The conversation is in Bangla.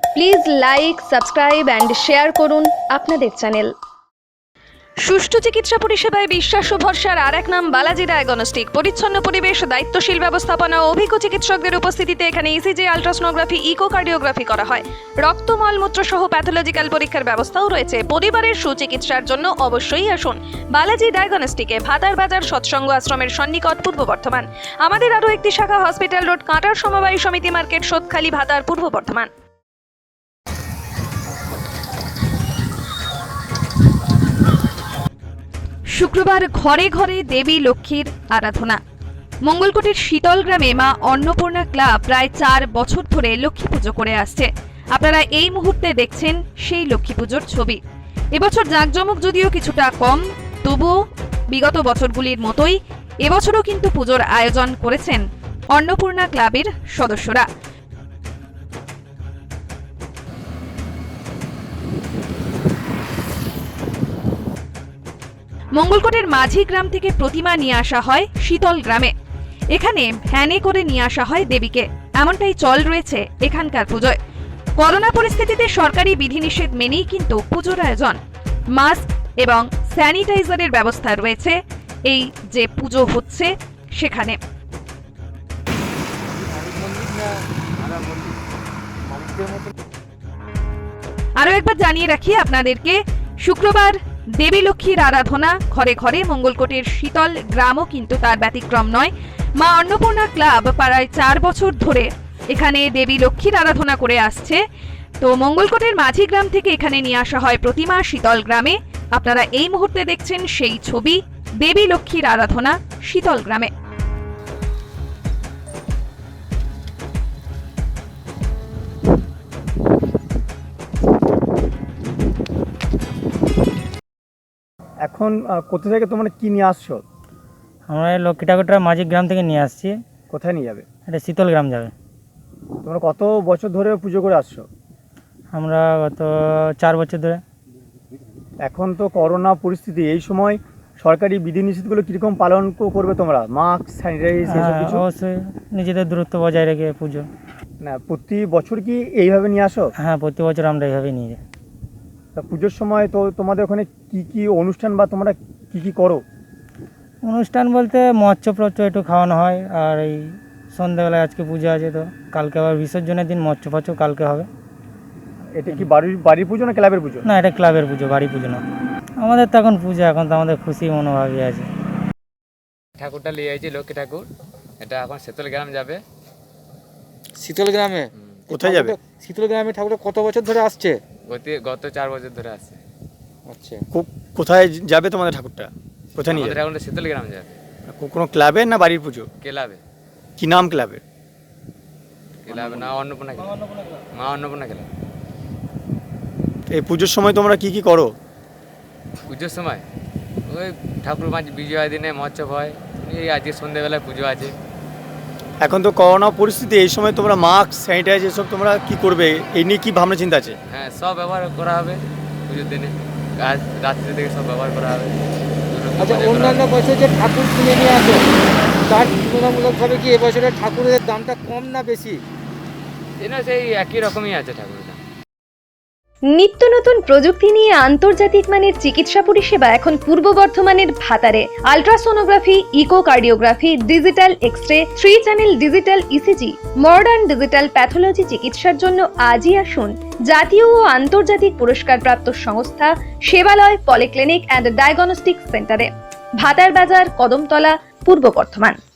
Please like, subscribe and share করুন আপনাদের চ্যানেল। সুষ্ঠু চিকিৎসা পরিষেবায় বিশ্বাস ও ভরসার আর এক নাম বালাজি ডায়াগনস্টিক। পরিচ্ছন্ন পরিবেশ, দায়িত্বশীল ব্যবস্থাপনা ও অভিজ্ঞ চিকিৎসকদের উপস্থিতিতে এখানে ইসিজি, আলট্রাসোনোগ্রাফি, ইকোকার্ডিওগ্রাফি করা হয়। রক্ত, মলমূত্র সহ প্যাথোলজিক্যাল পরীক্ষার ব্যবস্থাও রয়েছে। পরিবারের সুচিকিৎসার জন্য অবশ্যই আসুন বালাজি ডায়াগনস্টিকে, ভাতার বাজার সৎসঙ্গ আশ্রমের সন্নিকট, পূর্ব বর্ধমান। আমাদের আরও একটি শাখা হসপিটাল রোড, কাঁটার সমবায় সমিতি মার্কেট, সোদখালি, ভাতার, পূর্ব বর্ধমান। শুক্রবার ঘরে ঘরে দেবী লক্ষ্মীর আরাধনা। মঙ্গলকোটের শীতল গ্রামে মা অন্নপূর্ণা ক্লাব প্রায় 4 বছর ধরে লক্ষ্মী পুজো করে আসছে। আপনারা এই মুহূর্তে দেখছেন সেই লক্ষ্মী পুজোর ছবি। এবছর জাঁকজমক যদিও কিছুটা কম, তবুও বিগত বছরগুলির মতোই এবছরও কিন্তু পুজোর আয়োজন করেছেন অন্নপূর্ণা ক্লাবের সদস্যরা। মঙ্গলকোটের মাঝি গ্রাম থেকে প্রতিমা নিয়ে আসা হয় শীতল গ্রামে। এখানে ভ্যানে করে নিয়ে আসা হয় দেবীকে। এমনটাই চল রয়েছে এখানকার পুজোয়। করোনা পরিস্থিতিতে সরকারি বিধিনিষেধ মেনেই কিন্তু পুজোর আয়োজন। মাস্ক এবং স্যানিটাইজারের ব্যবস্থা রয়েছে এই যে পুজো হচ্ছে সেখানে। আরো একবার জানিয়ে রাখি আপনাদেরকে, শুক্রবার দেবী লক্ষ্মীর আরাধনা ঘরে ঘরে। মঙ্গলকোটের শীতল গ্রামও কিন্তু তার ব্যতিক্রম নয়। মা অন্নপূর্ণা ক্লাব প্রায় 4 বছর ধরে এখানে দেবী লক্ষ্মীর আরাধনা করে আসছে। তো মঙ্গলকোটের মাঝি গ্রাম থেকে এখানে নিয়ে আসা হয় প্রতিমা শীতল গ্রামে। আপনারা এই মুহূর্তে দেখছেন সেই ছবি, দেবী লক্ষ্মীর আরাধনা শীতল গ্রামে। এখন কোথা থেকে তোমরা কি নিয়ে আসছো? আমরা এই লক্ষ্মী ঠাকুরটা মাঝি গ্রাম থেকে নিয়ে আসছি। কোথায় নিয়ে যাবে? এটা শীতল গ্রাম যাবে। তোমরা কত বছর ধরে পুজো করে আসছো? আমরা গত 4 বছর ধরে। এখন তো করোনা পরিস্থিতি, এই সময় সরকারি বিধিনিষেধগুলো কীরকম পালন করবে তোমরা? মাস্ক, স্যানিটাইজ এসব কিছু? অবশ্যই নিজেদের দূরত্ব বজায় রেখে পুজো। না, প্রতি বছর কি এইভাবে নিয়ে আসো? হ্যাঁ, প্রতি বছর আমরা এইভাবেই নিয়ে যাই। তা পুজোর সময় তো তোমাদের ওখানে কি কি অনুষ্ঠান বা তোমরা কি কি করো? অনুষ্ঠান বলতে মৎস্য একটু খাওয়ানো হয়। আর এই সন্ধ্যাবেলায় আজকে পুজো আছে, তো কালকে আবার বিসর্জনের দিন মৎস্য কালকে হবে। এটা কি বাড়ির পুজো না ক্লাবের পুজো? না, এটা ক্লাবের পুজো, বাড়ি পুজো না। আমাদের তো এখন পুজো, এখন তো আমাদের খুশি মনোভাবই আছে। ঠাকুরটা নিয়ে আইছি লক্ষ্মী ঠাকুর, এটা এখন শীতল গ্রাম যাবে। শীতল গ্রামে কোথায় যাবে? শীতল গ্রামে ঠাকুরটা কত বছর ধরে আসছে? গত 4 বছর ধরে আছে। আচ্ছা, কোথায় যাবে তোমাদের ঠাকুরটা? কোথায় নিয়ে আমাদের যাবে? ঠাকুরটা শীতল গ্রাম যাবে। কোনো ক্লাবে না বাড়ির পুজো? ক্লাবে। কি নাম ক্লাবের? ক্লাবে না, অন্নপূর্ণা ক্লাব। মা অন্নপূর্ণা ক্লাব। এই পুজোর সময় তোমরা কি কি করো? পুজোর সময় ওই ঠাকুর বিজয় দিনে মৎস্য হয়। এই আজকে সন্ধ্যেবেলায় পুজো আছে। এখন তো করোনা পরিস্থিতি, এই সময় তোমরা মাস্ক, স্যানিটাইজ এসব তোমরা কি করবে, এই নিয়ে কি ভাবনা চিন্তা আছে? হ্যাঁ, সব ব্যবহার করা হবে পুজোর দিনে। আজ রাত্রি থেকে সব ব্যবহার করা হবে। আচ্ছা, অন্যান্য বছর যে ঠাকুর কিনে নিয়ে আসো তার তুলনামূলকভাবে কি এবছরের ঠাকুরের দামটা কম না বেশি? সেই একই রকমই আছে ঠাকুরটা। নিত্য নতুন প্রযুক্তি নিয়ে আন্তর্জাতিক মানের চিকিৎসা পরিষেবা এখন পূর্ব বর্ধমানের ভাতারে। Ultrasonography, echocardiography, digital x-ray, 3 channel digital ECG, modern digital pathology চিকিৎসার জন্য আজই আসুন জাতীয় ও আন্তর্জাতিক পুরস্কারপ্রাপ্ত সংস্থা সেবালয় পলিক্লিনিক অ্যান্ড ডায়াগনস্টিক সেন্টারে, ভাতার বাজার, কদমতলা, পূর্ব বর্ধমান।